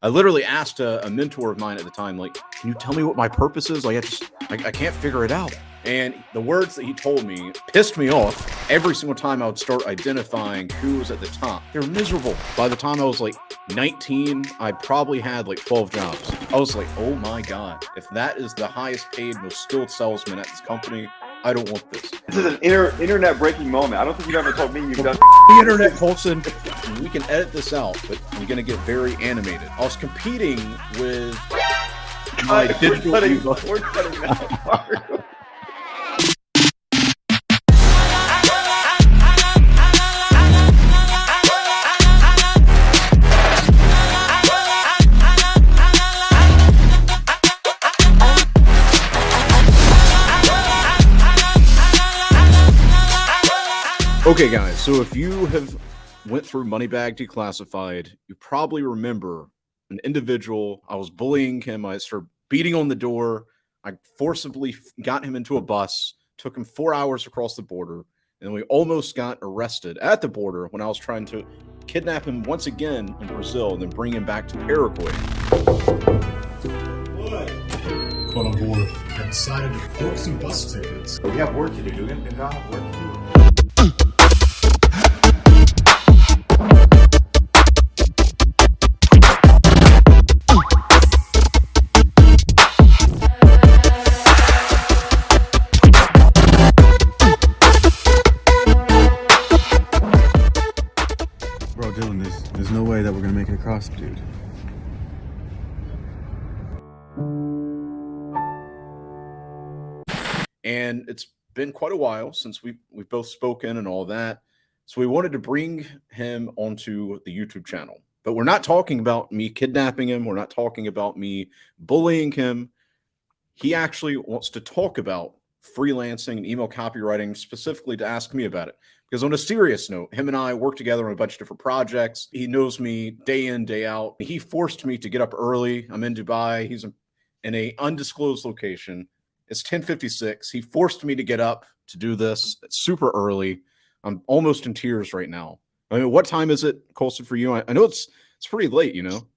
I literally asked a mentor of mine at the time, like, can you tell me what my purpose is? Like, I can't figure it out. And the words that he told me pissed me off every single time I would start identifying who was at the top. They were miserable. By the time I was like 19, I probably had like 12 jobs. I was like, oh my God, if that is the highest paid, most skilled salesman at this company, I don't want this. This is an internet breaking moment. I don't think you've ever told me you've done the internet, Colson. We can edit this out, but I'm going to get very animated. I was competing with my digital we're cutting that part. Okay, guys, so if you have went through Moneybag Declassified, you probably remember an individual. I was bullying him. I started beating on the door. I forcibly got him into a bus, took him 4 hours across the border, and we almost got arrested at the border when I was trying to kidnap him once again in Brazil and then bring him back to Paraguay. What? Quote on board. I decided to book some bus tickets. We have work to do. And God have work to do. Bro, Dylan, there's no way that we're gonna make it across, dude. And it's been quite a while since we've both spoken and all that. So we wanted to bring him onto the YouTube channel. But we're not talking about me kidnapping him. We're not talking about me bullying him. He actually wants to talk about freelancing and email copywriting, specifically to ask me about it. Because on a serious note, him and I work together on a bunch of different projects. He knows me day in, day out. He forced me to get up early. I'm in Dubai. He's in an undisclosed location. It's 10:56. He forced me to get up to do this. It's super early. I'm almost in tears right now. I mean, what time is it, Colson, for you? I know it's pretty late, you know?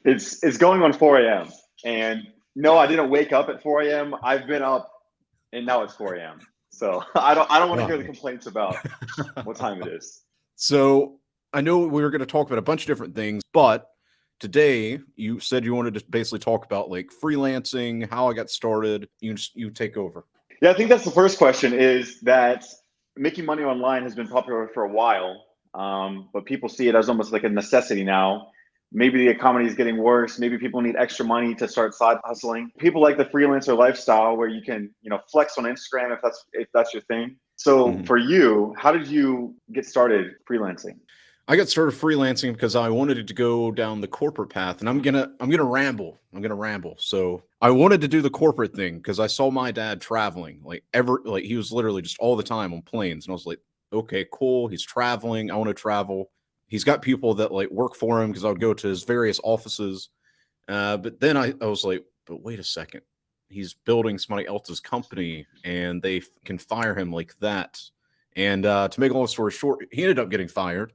It's going on 4 a.m. And no, I didn't wake up at 4 a.m. I've been up and now it's 4 a.m. So I don't want to hear the complaints about what time it is. So I know we were going to talk about a bunch of different things, but today you said you wanted to basically talk about like freelancing, how I got started. You take over. Yeah, I think that's the first question, is that making money online has been popular for a while, but people see it as almost like a necessity now. Maybe the economy is getting worse. Maybe people need extra money to start side hustling. People like the freelancer lifestyle where you can, flex on Instagram if that's your thing. So for you, how did you get started freelancing? I got started freelancing because I wanted to go down the corporate path, and I'm gonna ramble. So I wanted to do the corporate thing because I saw my dad traveling, he was literally just all the time on planes, and I was like, okay, cool. He's traveling. I want to travel. He's got people that like work for him because I would go to his various offices. But then I was like, but wait a second. He's building somebody else's company and they can fire him like that. And to make a long story short, he ended up getting fired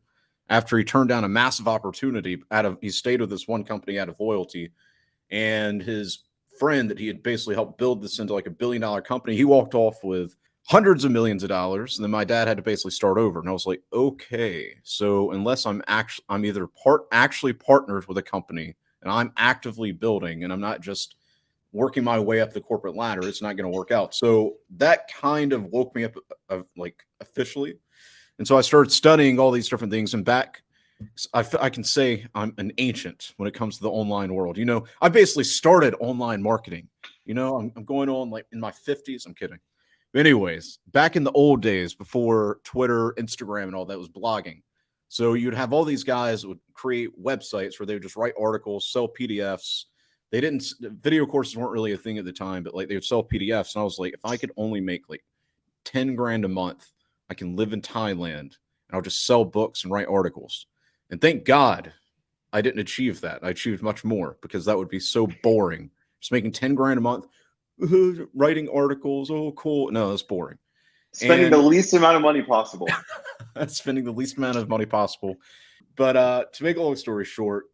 after he turned down a massive opportunity he stayed with this one company out of loyalty. And his friend that he had basically helped build this into like $1 billion company, he walked off with hundreds of millions of dollars, and then my dad had to basically start over. And I was like, okay, so unless I'm either actually partnered with a company and I'm actively building and I'm not just working my way up the corporate ladder, it's not going to work out. So that kind of woke me up like officially. And so I started studying all these different things, and I can say I'm an ancient when it comes to the online world. I basically started online marketing. I'm going on like in my 50s. I'm kidding. Anyways, back in the old days before Twitter, Instagram, and all that was blogging. So you'd have all these guys that would create websites where they would just write articles, sell PDFs. Video courses weren't really a thing at the time, but like they would sell PDFs. And I was like, if I could only make like 10 grand a month, I can live in Thailand and I'll just sell books and write articles. And thank God I didn't achieve that. I achieved much more because that would be so boring. Just making 10 grand a month. Writing articles, oh cool. No, that's boring. Spending the least amount of money possible. Spending the least amount of money possible. But to make a long story short,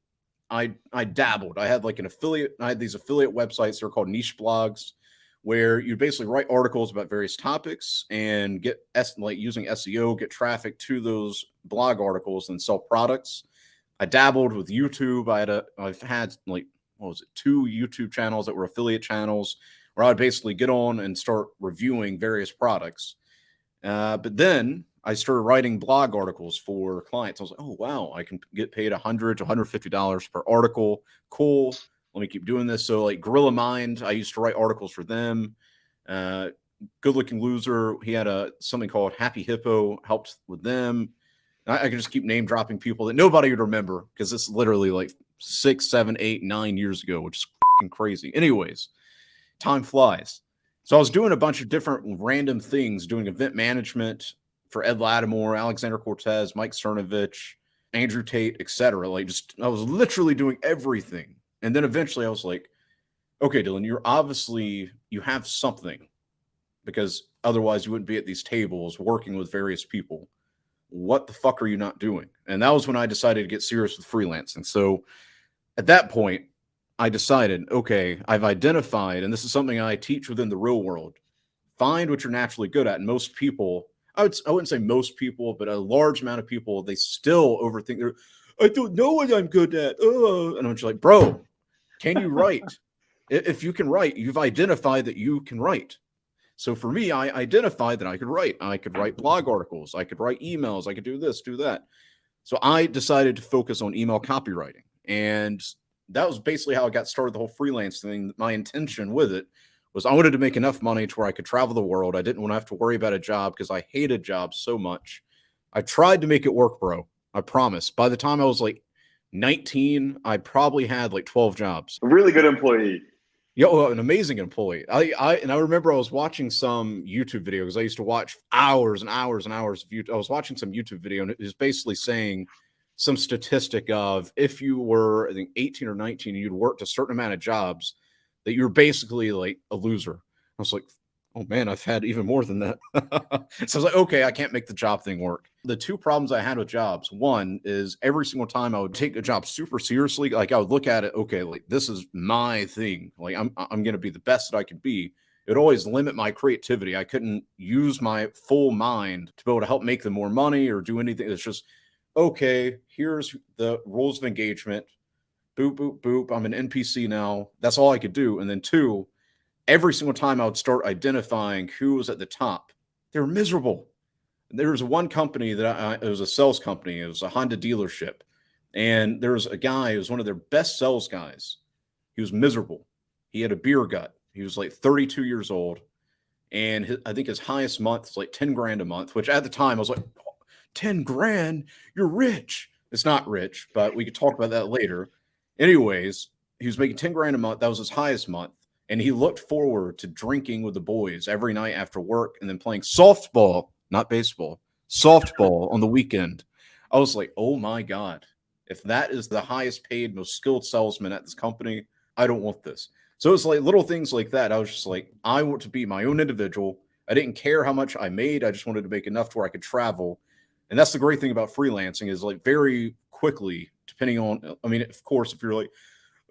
I dabbled. I had like an affiliate. I had these affiliate websites. They're called niche blogs, where you basically write articles about various topics and get like using SEO, get traffic to those blog articles and sell products. I dabbled with YouTube. I've had like, what was it, 2 YouTube channels that were affiliate channels where I would basically get on and start reviewing various products. But then I started writing blog articles for clients. I was like, oh, wow, I can get paid $100 to $150 per article. Cool. Let me keep doing this. So like Gorilla Mind, I used to write articles for them. Good Looking Loser, he had something called Happy Hippo, helped with them. I can just keep name dropping people that nobody would remember because it's literally like 6, 7, 8, 9 years ago, which is fucking crazy. Anyways, time flies. So I was doing a bunch of different random things, doing event management for Ed Lattimore, Alexander Cortez, Mike Cernovich, Andrew Tate, etc. Like I was literally doing everything. And then eventually I was like, okay, Dylan, you have something, because otherwise you wouldn't be at these tables working with various people. What the fuck are you not doing? And that was when I decided to get serious with freelancing. So at that point, I decided, okay, I've identified, and this is something I teach within the real world, find what you're naturally good at. And most people, I wouldn't say most people, but a large amount of people, they still overthink. I don't know what I'm good at. And I'm just like, bro, can you write? If you can write, you've identified that you can write. So for me, I identified that I could write. I could write blog articles. I could write emails. I could do this, do that. So I decided to focus on email copywriting. And that was basically how I got started, the whole freelance thing. My intention with it was I wanted to make enough money to where I could travel the world. I didn't want to have to worry about a job because I hated jobs so much. I tried to make it work, bro. I promise. By the time I was like 19, I probably had like 12 jobs. A really good employee. Yeah, well, an amazing employee. I remember I was watching some YouTube video because I used to watch hours and hours and hours of YouTube. I was watching some YouTube video and it was basically saying some statistic of if you were, I think, 18 or 19 and you'd worked a certain amount of jobs, that you're basically like a loser. I was like, oh man, I've had even more than that. So I was like, okay, I can't make the job thing work. The 2 problems I had with jobs, one is every single time I would take a job super seriously, like I would look at it, okay, like this is my thing. Like I'm going to be the best that I could be. It would always limit my creativity. I couldn't use my full mind to be able to help make them more money or do anything. It's just, okay, here's the rules of engagement. Boop, boop, boop. I'm an NPC now. That's all I could do. And then 2, every single time I would start identifying who was at the top, they were miserable. There was one company that it was a sales company. It was a Honda dealership. And there was a guy who was one of their best sales guys. He was miserable. He had a beer gut. He was like 32 years old. And I think his highest month was like 10 grand a month, which at the time I was like, 10 grand? You're rich. It's not rich, but we could talk about that later. Anyways, he was making 10 grand a month. That was his highest month. And he looked forward to drinking with the boys every night after work and then playing softball, not baseball, softball on the weekend. I was like, oh my God, if that is the highest paid, most skilled salesman at this company, I don't want this. So it's like little things like that. I was just like, I want to be my own individual. I didn't care how much I made. I just wanted to make enough to where I could travel. And that's the great thing about freelancing is like very quickly, depending on, I mean, of course, if you're like,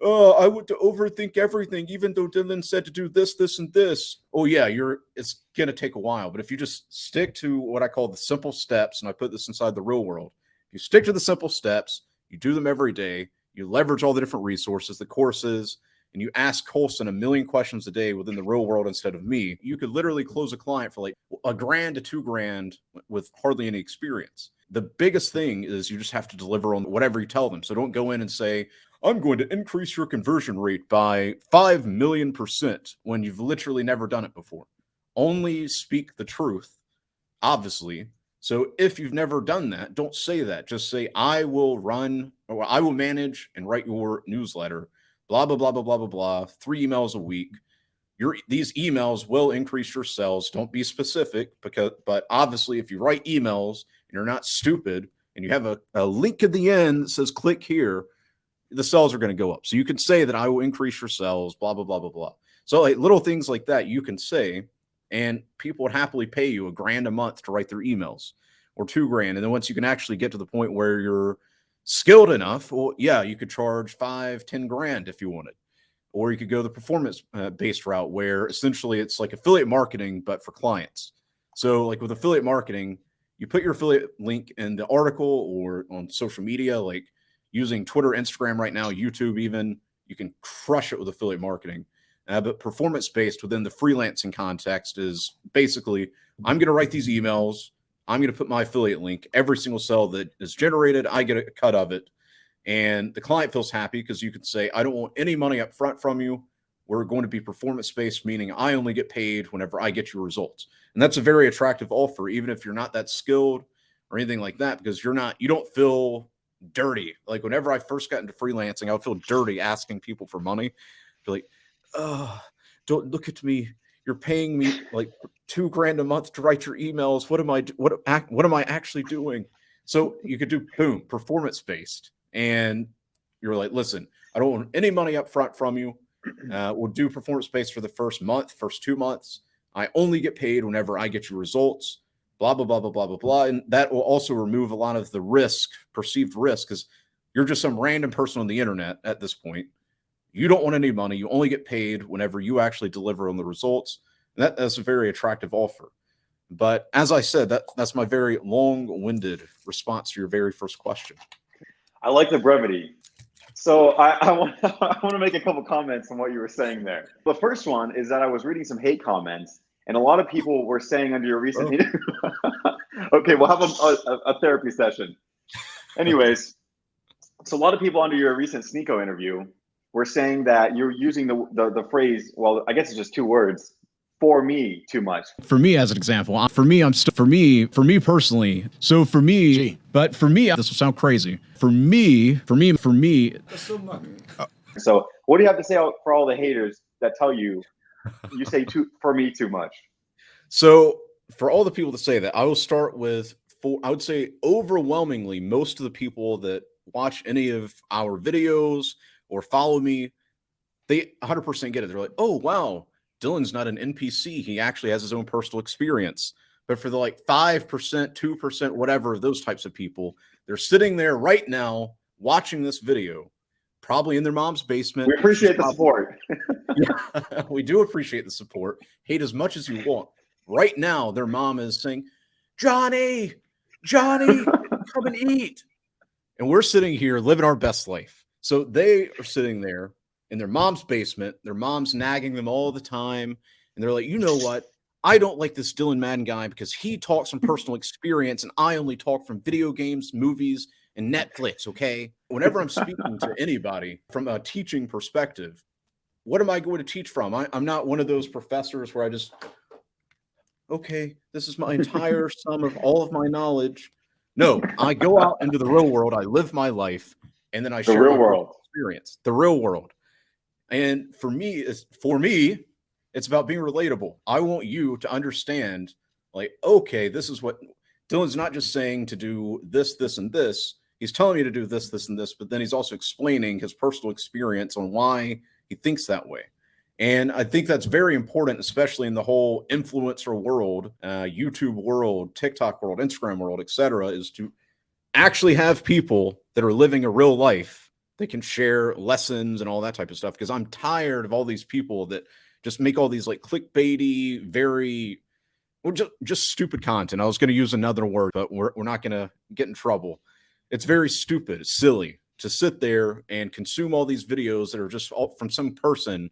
oh, I want to overthink everything, even though Dylan said to do this, this, and this. Oh yeah, it's going to take a while. But if you just stick to what I call the simple steps, and I put this inside the real world, if you stick to the simple steps, you do them every day, you leverage all the different resources, the courses, and you ask Colson a million questions a day within the real world instead of me, you could literally close a client for like $1,000 to $2,000 with hardly any experience. The biggest thing is you just have to deliver on whatever you tell them. So don't go in and say, I'm going to increase your conversion rate by 5 million% when you've literally never done it before. Only speak the truth, obviously. So if you've never done that, don't say that. Just say, I will run, or I will manage and write your newsletter, blah, blah, blah, blah, blah, blah, blah, 3 emails a week. These emails will increase your sales. Don't be specific, but obviously if you write emails and you're not stupid and you have a link at the end that says click here, the sales are going to go up. So you can say that I will increase your sales, blah, blah, blah, blah, blah. So like little things like that you can say, and people would happily pay you $1,000 a month to write their emails or $2,000. And then once you can actually get to the point where you're skilled enough, well, yeah, you could charge 5-10 grand if you wanted. Or you could go the performance based route where essentially it's like affiliate marketing, but for clients. So like with affiliate marketing, you put your affiliate link in the article or on social media, like using Twitter, Instagram right now, YouTube even, you can crush it with affiliate marketing. But performance based within the freelancing context is basically, I'm going to write these emails. I'm going to put my affiliate link. Every single sale that is generated, I get a cut of it. And the client feels happy because you could say, I don't want any money up front from you. We're going to be performance based, meaning I only get paid whenever I get your results. And that's a very attractive offer, even if you're not that skilled or anything like that, because you don't feel dirty. Like whenever I first got into freelancing, I would feel dirty asking people for money. I'd be like, oh, don't look at me. You're paying me like $2 grand a month to write your emails. What am I actually doing? So you could do boom, performance based. And you're like, listen, I don't want any money up front from you. We'll do performance based for the first 2 months. I only get paid whenever I get your results, blah, blah, blah, blah, blah, blah, blah. And that will also remove a lot of the perceived risk, because you're just some random person on the internet at this point. You don't want any money. You only get paid whenever you actually deliver on the results. And that's a very attractive offer. But as I said, that's my very long-winded response to your very first question. I like the brevity. So I want to make a couple comments on what you were saying there. The first one is that I was reading some hate comments, and a lot of people were saying under your recent interview. Okay, we'll have a therapy session. Anyways, so a lot of people under your recent Sneako interview were saying that you're using the phrase, well, I guess it's just 2 words, for me too much. For me, as an example, for me personally. So for me, but for me, this will sound crazy. For me. So what do you have to say for all the haters that tell you say for me too much? So for all the people that say that, I will start with, I would say overwhelmingly, most of the people that watch any of our videos or follow me, they 100% get it. They're like, oh, wow, Dylan's not an NPC. He actually has his own personal experience. But for the like 5%, 2%, whatever, those types of people, they're sitting there right now watching this video, probably in their mom's basement. We appreciate the support. Yeah, we do appreciate the support. Hate as much as you want. Right now, their mom is saying, Johnny, come and eat. And we're sitting here living our best life. So they are sitting there in their mom's basement. Their mom's nagging them all the time. And they're like, you know what? I don't like this Dylan Madden guy because he talks from personal experience and I only talk from video games, movies, and Netflix, okay? Whenever I'm speaking to anybody from a teaching perspective, what am I going to teach from? I'm not one of those professors where I just, okay, this is my entire sum of all of my knowledge. No, I go out into the real world. I live my life, and then I share real my world experience, the real world. And for me, it's about being relatable. I want you to understand, like, okay, this is what Dylan's not just saying to do this, this, and this. He's telling me to do this, this, and this, but then he's also explaining his personal experience on why he thinks that way. And I think that's very important, especially in the whole influencer world, YouTube world, TikTok world, Instagram world, etc., is to actually have people that are living a real life that can share lessons and all that type of stuff. Because I'm tired of all these people that just make all these like clickbaity, very just stupid content. I was going to use another word, but we're not going to get in trouble. It's very stupid, silly to sit there and consume all these videos that are just all from some person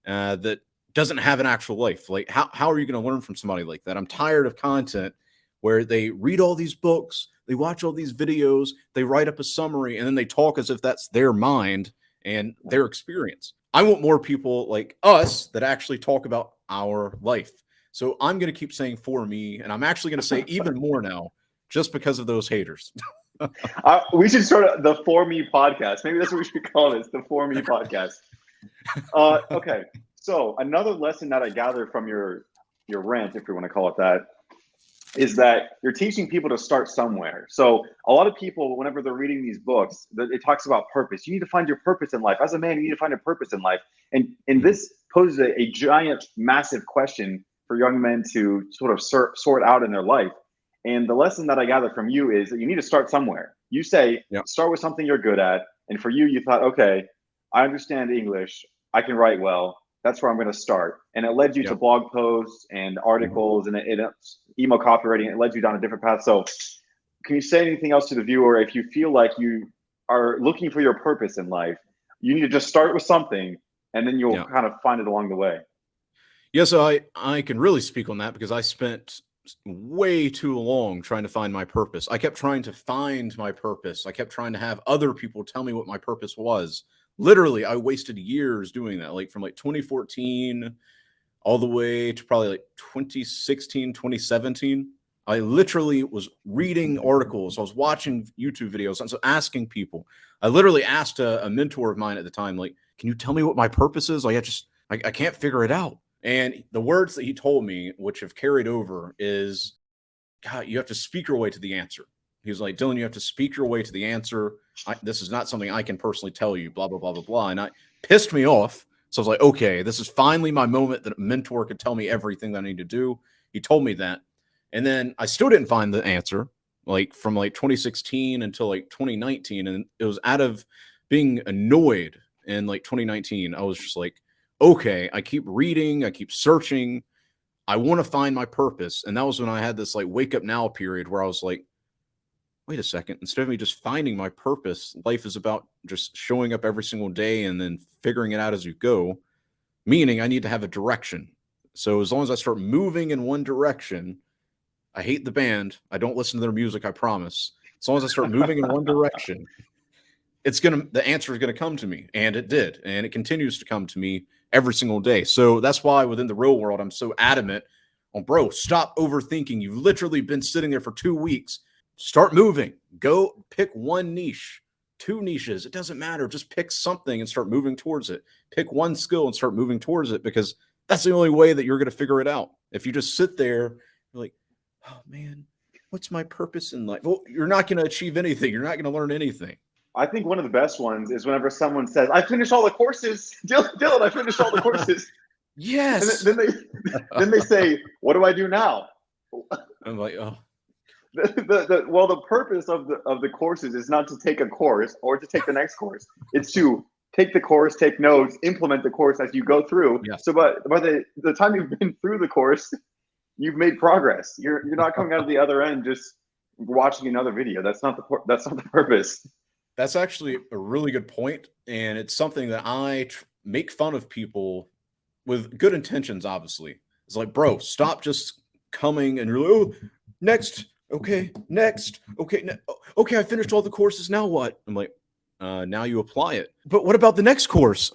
that doesn't have an actual life. Like, how are you going to learn from somebody like that? I'm tired of content where they read all these books, they watch all these videos, they write up a summary, and then they talk as if that's their mind and their experience. I want more people like us that actually talk about our life. So I'm going to keep saying for me, and I'm actually going to say even more now just because of those haters. We should start the For Me podcast. Maybe that's what we should call this, the For Me podcast. Okay, so another lesson that I gathered from your rant, if you want to call it that, is that you're teaching people to start somewhere. So a lot of people, whenever they're reading these books, it talks about purpose. You need to find your purpose in life. As a man, you need to find a purpose in life. And this poses a giant, massive question for young men to sort of sort out in their life. And the lesson that I gather from you is that you need to start somewhere. You say, Yeah. start with something you're good at. And for you, you thought, okay, I understand English. I can write well. That's where I'm going to start. And it led you to blog posts and articles and email copywriting. It led you down a different path. So can you say anything else to the viewer? If you feel like you are looking for your purpose in life, you need to just start with something and then you'll kind of find it along the way. Yeah, so I can really speak on that because I spent way too long trying to find my purpose. I kept trying to find my purpose. I kept trying to have other people tell me what my purpose was. Literally, I wasted years doing that, like from like 2014 all the way to probably like 2016, 2017. I literally was reading articles. I was watching YouTube videos. I was asking people. I literally asked a mentor of mine at the time, like, can you tell me what my purpose is? Like, I can't figure it out. And the words that he told me, which have carried over, is, God, you have to speak your way to the answer. He was like, Dylan, you have to speak your way to the answer. This is not something I can personally tell you, blah, blah, blah, blah, blah. And I pissed me off. So I was like, okay, this is finally my moment that a mentor could tell me everything that I need to do. He told me that. And then I still didn't find the answer, like from like 2016 until like 2019. And it was out of being annoyed in like 2019. I was just like, okay, I keep reading, I keep searching. I want to find my purpose. And that was when I had this like wake up now period where I was like, wait a second, instead of me just finding my purpose, life is about just showing up every single day and then figuring it out as you go, meaning I need to have a direction. So as long as I start moving in one direction, I hate the band. I don't listen to their music, I promise. As long as I start moving in one direction, the answer is going to come to me. And it did. And it continues to come to me every single day. So that's why within the real world, I'm so adamant on, bro, stop overthinking. You've literally been sitting there for 2 weeks. Start moving. Go pick one niche, 2 niches. It doesn't matter. Just pick something and start moving towards it. Pick one skill and start moving towards it, because that's the only way that you're going to figure it out. If you just sit there, you're like, oh man, what's my purpose in life? Well, you're not going to achieve anything. You're not going to learn anything. I think one of the best ones is whenever someone says, I finished all the courses. Dylan, I finished all the courses. Yes. And then they say, what do I do now? I'm like, oh. Well, the purpose of the courses is not to take a course or to take the next course. It's to take the course, take notes, implement the course as you go through. Yes. So by the time you've been through the course, you've made progress. You're not coming out of the other end just watching another video. That's not the purpose. That's actually a really good point, and it's something that I make fun of people with good intentions, obviously. It's like, bro, stop just coming and you're like, oh, next, okay, next, okay, okay, I finished all the courses, now what? I'm like, now you apply it. But what about the next course?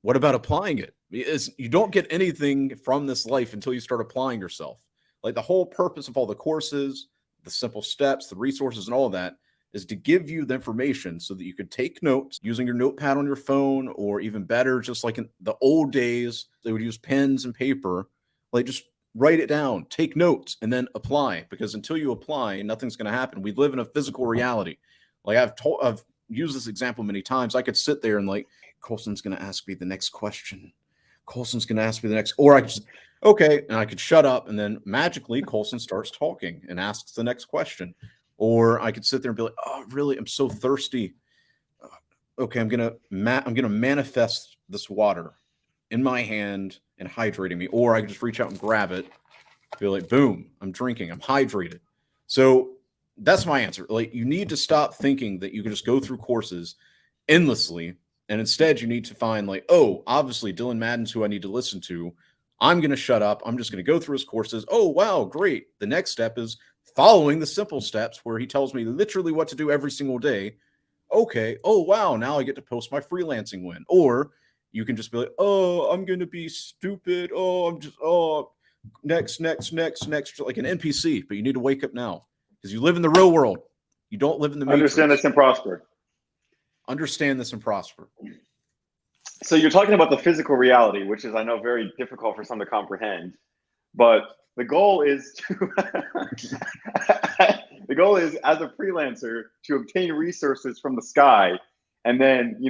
What about applying it? You don't get anything from this life until you start applying yourself. Like the whole purpose of all the courses, the simple steps, the resources, and all of that is to give you the information so that you could take notes using your notepad on your phone, or even better, just like in the old days, they would use pens and paper. Like just write it down, take notes, and then apply. Because until you apply, nothing's going to happen. We live in a physical reality. Like I've used this example many times. I could sit there and like, Colson's going to ask me the next question. Colson's going to ask me the next, or I could just, okay, and I could shut up, and then magically Colson starts talking and asks the next question. Or I could sit there and be like, oh, really? I'm so thirsty. Okay, I'm gonna manifest this water in my hand and hydrating me. Or I could just reach out and grab it, feel like, boom, I'm drinking, I'm hydrated. So that's my answer. Like, you need to stop thinking that you can just go through courses endlessly, and instead you need to find like, oh, obviously Dylan Madden's who I need to listen to. I'm going to shut up. I'm just going to go through his courses. Oh, wow, great. The next step is following the simple steps where he tells me literally what to do every single day. Okay. Oh, wow. Now I get to post my freelancing win. Or you can just be like, oh, I'm going to be stupid. Oh, I'm just, oh, next, like an NPC. But you need to wake up now because you live in the real world. You don't live in the Matrix. Understand this and prosper. Understand this and prosper. So you're talking about the physical reality, which is, I know, very difficult for some to comprehend. But the goal is as a freelancer to obtain resources from the sky and then,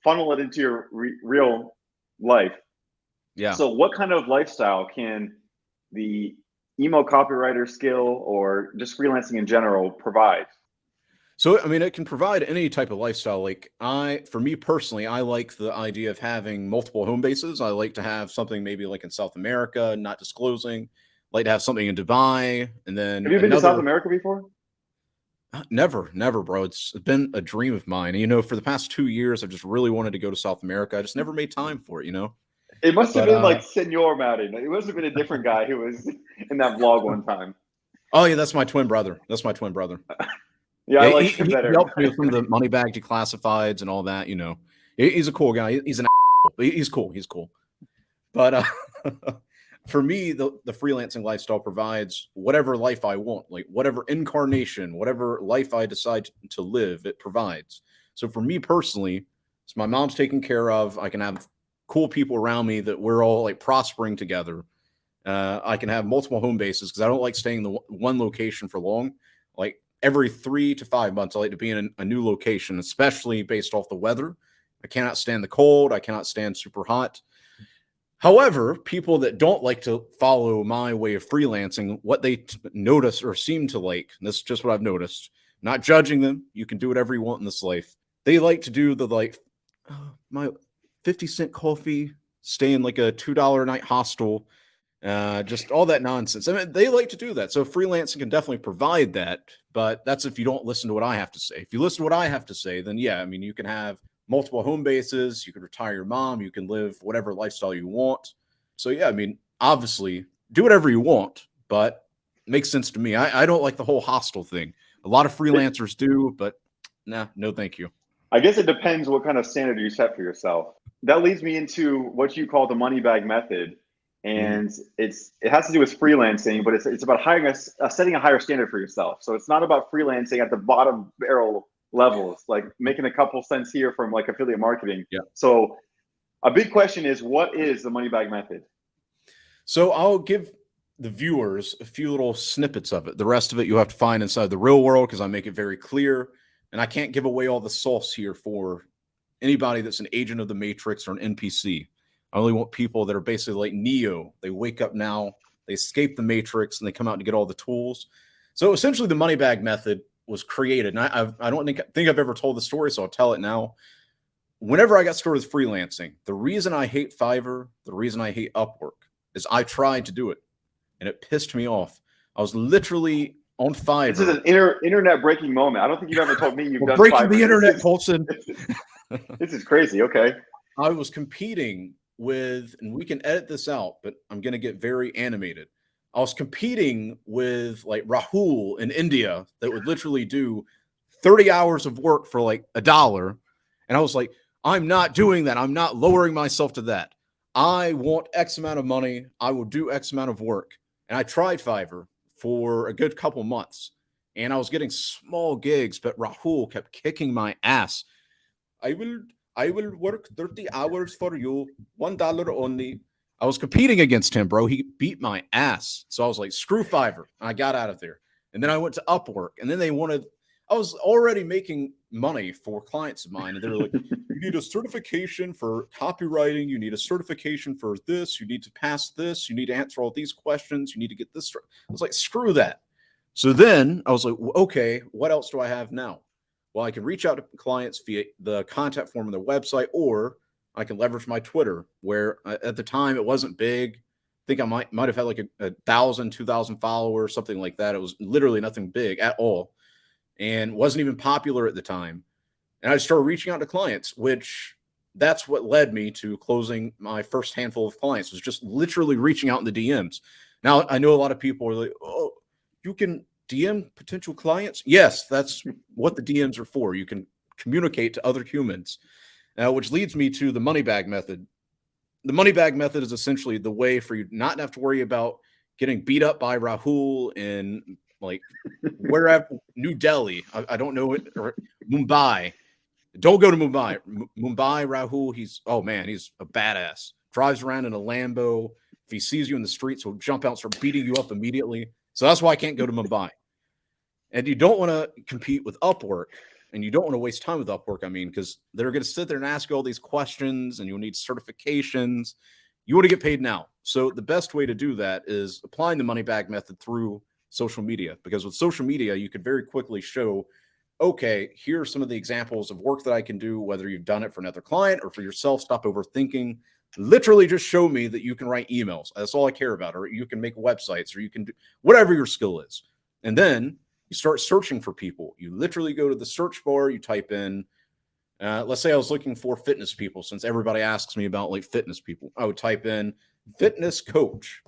funnel it into your real life. Yeah. So what kind of lifestyle can the email copywriter skill or just freelancing in general provide? So, I mean, it can provide any type of lifestyle. Like for me personally, I like the idea of having multiple home bases. I like to have something maybe like in South America, not disclosing. Like to have something in Dubai, and then Have you been to South America before? Never, bro. It's been a dream of mine. You know, for the past 2 years, I've just really wanted to go to South America. I just never made time for it. You know. It must have But, been like Senor Madden. It must have been a different guy who was in that vlog one time. Oh yeah, that's my twin brother. That's my twin brother. Yeah, I like him better. He helped me with some of the Moneybag Declassifieds and all that. You know, he's a cool guy. He's an he's cool. He's cool. But for me, the freelancing lifestyle provides whatever life I want, like whatever incarnation, whatever life I decide to live, it provides. So for me personally, so my mom's taken care of. I can have cool people around me that we're all like prospering together. I can have multiple home bases because I don't like staying in the one location for long. Like every 3 to 5 months, I like to be in a new location, especially based off the weather. I cannot stand the cold. I cannot stand super hot. However, people that don't like to follow my way of freelancing, what they notice or seem to like, and this is just what I've noticed, not judging them. You can do whatever you want in this life. They like to do the my 50-cent coffee, stay in like a $2 a night hostel, just all that nonsense. I mean, they like to do that. So freelancing can definitely provide that, but that's if you don't listen to what I have to say. If you listen to what I have to say, then yeah, I mean, you can have multiple home bases, you can retire your mom, you can live whatever lifestyle you want. So yeah, I mean, obviously do whatever you want, but it makes sense to me. I don't like the whole hostel thing. A lot of freelancers do, but nah, no thank you. I guess it depends what kind of standard you set for yourself. That leads me into what you call the Moneybag Method. And it has to do with freelancing, but it's about setting a higher standard for yourself. So it's not about freelancing at the bottom barrel levels, like making a couple cents here from like affiliate marketing. Yeah. So a big question is, what is the Moneybag Method? So I'll give the viewers a few little snippets of it. The rest of it you have to find inside the real world because I make it very clear. And I can't give away all the sauce here for anybody that's an agent of the Matrix or an NPC. I only want people that are basically like Neo. They wake up now, they escape the Matrix, and they come out to get all the tools. So essentially the Moneybag Method was created. And I don't think I've ever told the story, so I'll tell it now. Whenever I got started with freelancing, the reason I hate Fiverr, the reason I hate Upwork is I tried to do it, and it pissed me off. I was literally on Fiverr. This is an internet breaking moment. I don't think you've ever told me you've done breaking Fiverr. the internet, Colson. This is crazy. Okay. I was competing with, and we can edit this out, but I'm going to get very animated. I was competing with like Rahul in India that would literally do 30 hours of work for like $1. And I was like, I'm not doing that. I'm not lowering myself to that. I want X amount of money. I will do X amount of work. And I tried Fiverr for a good couple months and I was getting small gigs, but Rahul kept kicking my ass. I will work 30 hours for you, $1 only. I was competing against him, bro. He beat my ass. So I was like, screw Fiverr. And I got out of there. And then I went to Upwork. And then I was already making money for clients of mine. And they were like, you need a certification for copywriting. You need a certification for this. You need to pass this. You need to answer all these questions. You need to get this. I was like, screw that. So then I was like, okay, what else do I have now? Well, I can reach out to clients via the contact form on their website, or I can leverage my Twitter, where at the time it wasn't big. I think I might have had like a 1,000, 2,000 followers, something like that. It was literally nothing big at all and wasn't even popular at the time. And I started reaching out to clients, which that's what led me to closing my first handful of clients, was just literally reaching out in the DMs. Now, I know a lot of people are like, oh, you can DM potential clients? Yes, that's what the DMs are for. You can communicate to other humans, which leads me to the Moneybag Method. The Moneybag Method is essentially the way for you not to have to worry about getting beat up by Rahul in like wherever, New Delhi. I don't know it, or Mumbai. Don't go to Mumbai. Mumbai, Rahul, he's a badass. Drives around in a Lambo. If he sees you in the streets, he'll jump out and start beating you up immediately. So that's why I can't go to Mumbai. And you don't want to compete with Upwork, and you don't want to waste time with Upwork. I mean, because they're going to sit there and ask you all these questions, and you'll need certifications. You want to get paid now. So the best way to do that is applying the Moneybag Method through social media, because with social media, you could very quickly show okay, here are some of the examples of work that I can do, whether you've done it for another client or for yourself. Stop overthinking. Literally just show me that you can write emails. That's all I care about. Or you can make websites, or you can do whatever your skill is. And then you start searching for people. You literally go to the search bar, you type in, let's say I was looking for fitness people, since everybody asks me about like fitness people. I would type in fitness coach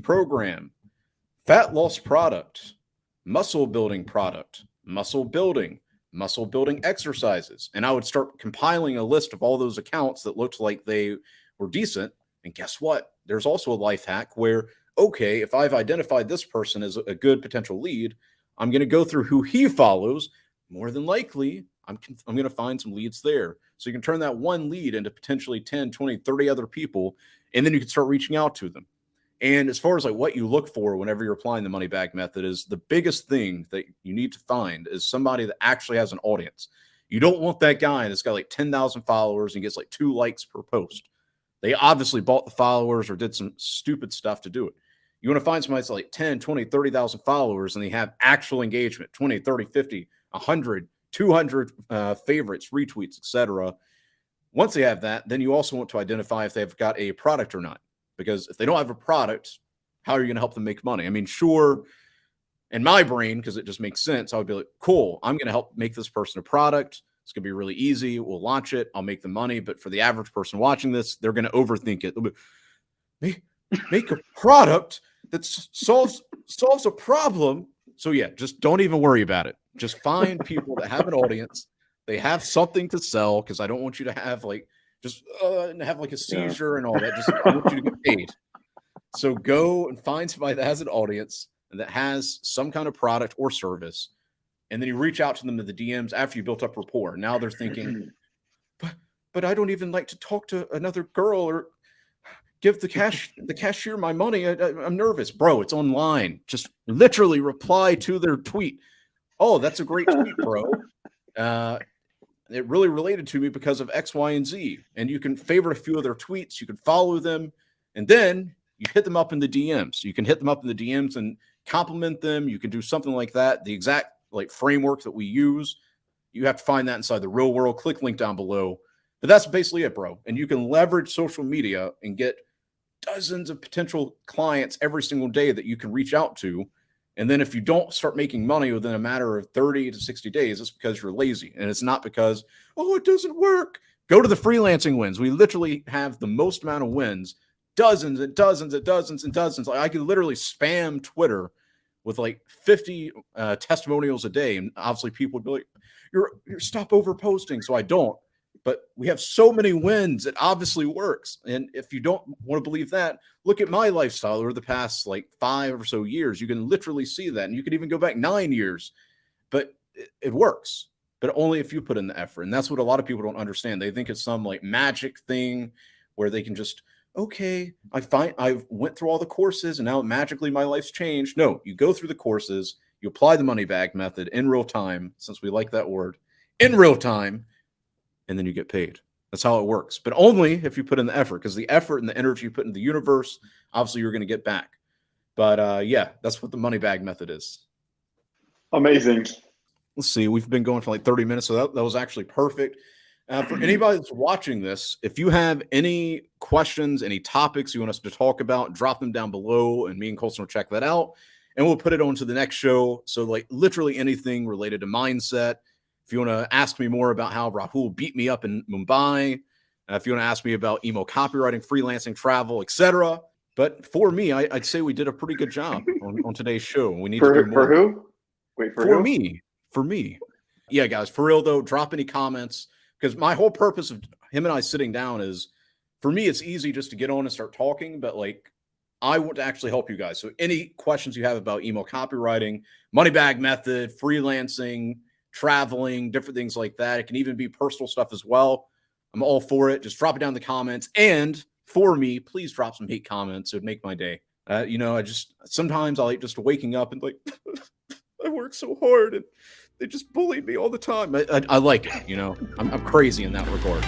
program, fat loss product, muscle building exercises. And I would start compiling a list of all those accounts that looked like they were decent. And guess what? There's also a life hack where, okay, if I've identified this person as a good potential lead, I'm going to go through who he follows. More than likely, I'm going to find some leads there. So you can turn that one lead into potentially 10, 20, 30 other people, and then you can start reaching out to them. And as far as like what you look for whenever you're applying the Moneybag Method, is the biggest thing that you need to find is somebody that actually has an audience. You don't want that guy that's got like 10,000 followers and gets like 2 likes per post. They obviously bought the followers or did some stupid stuff to do it. You want to find somebody that's like 10, 20, 30,000 followers and they have actual engagement, 20, 30, 50, 100, 200 favorites, retweets, etc. Once they have that, then you also want to identify if they've got a product or not. Because if they don't have a product, how are you going to help them make money? I mean, sure, in my brain, because it just makes sense, I would be like, cool, I'm going to help make this person a product. It's going to be really easy. We'll launch it. I'll make the money. But for the average person watching this, they're going to overthink it. They'll be, make a product that solves a problem. So yeah, just don't even worry about it. Just find people that have an audience. They have something to sell, because I don't want you to have like just have like a seizure and all that. Just I want you to get paid. So go and find somebody that has an audience and that has some kind of product or service. And then you reach out to them in the DMs after you built up rapport. Now they're thinking, but I don't even like to talk to another girl or give the cashier my money. I'm nervous. Bro, it's online. Just literally reply to their tweet. Oh, that's a great tweet, bro. It really related to me because of X, Y, and Z. And you can favorite a few of their tweets. You can follow them. And then you hit them up in the DMs. You can hit them up in the DMs and compliment them. You can do something like that. The exact like framework that we use, you have to find that inside the real world. Click link down below. But that's basically it, bro. And you can leverage social media and get dozens of potential clients every single day that you can reach out to. And then if you don't start making money within a matter of 30 to 60 days, it's because you're lazy. And it's not because, oh, it doesn't work. Go to the freelancing wins. We literally have the most amount of wins, dozens and dozens and dozens and dozens. Like I could literally spam Twitter with like 50 testimonials a day. And obviously people would be like, you're stop over posting. So I don't. But we have so many wins, it obviously works. And if you don't want to believe that, look at my lifestyle over the past like 5 or so years. You can literally see that. And you can even go back 9 years. But it works. But only if you put in the effort. And that's what a lot of people don't understand. They think it's some like magic thing where they can just, okay, I went through all the courses and now magically my life's changed. No, you go through the courses, you apply the Moneybag Method in real time, since we like that word, in real time, and then you get paid. That's how it works. But only if you put in the effort, because the effort and the energy you put in the universe, obviously you're going to get back. But yeah, that's what the Moneybag Method is. Amazing. Let's see. We've been going for like 30 minutes, so that was actually perfect. For anybody that's watching this, if you have any questions, any topics you want us to talk about, drop them down below, and me and Colson will check that out, and we'll put it on to the next show. So like literally anything related to mindset. If you want to ask me more about how Rahul beat me up in Mumbai, if you want to ask me about email copywriting, freelancing, travel, etc. But for me, I'd say we did a pretty good job on today's show. We need to do more. For who? Wait, for who? For me. Yeah, guys, for real though, drop any comments, because my whole purpose of him and I sitting down is, for me, it's easy just to get on and start talking, but like I want to actually help you guys. So any questions you have about email copywriting, Moneybag Method, freelancing, traveling, different things like that. It can even be personal stuff as well. I'm all for it. Just drop it down in the comments. And for me, please drop some hate comments. It would make my day. Sometimes I like just waking up and like, I work so hard and they just bully me all the time. I like it. I'm crazy in that regard.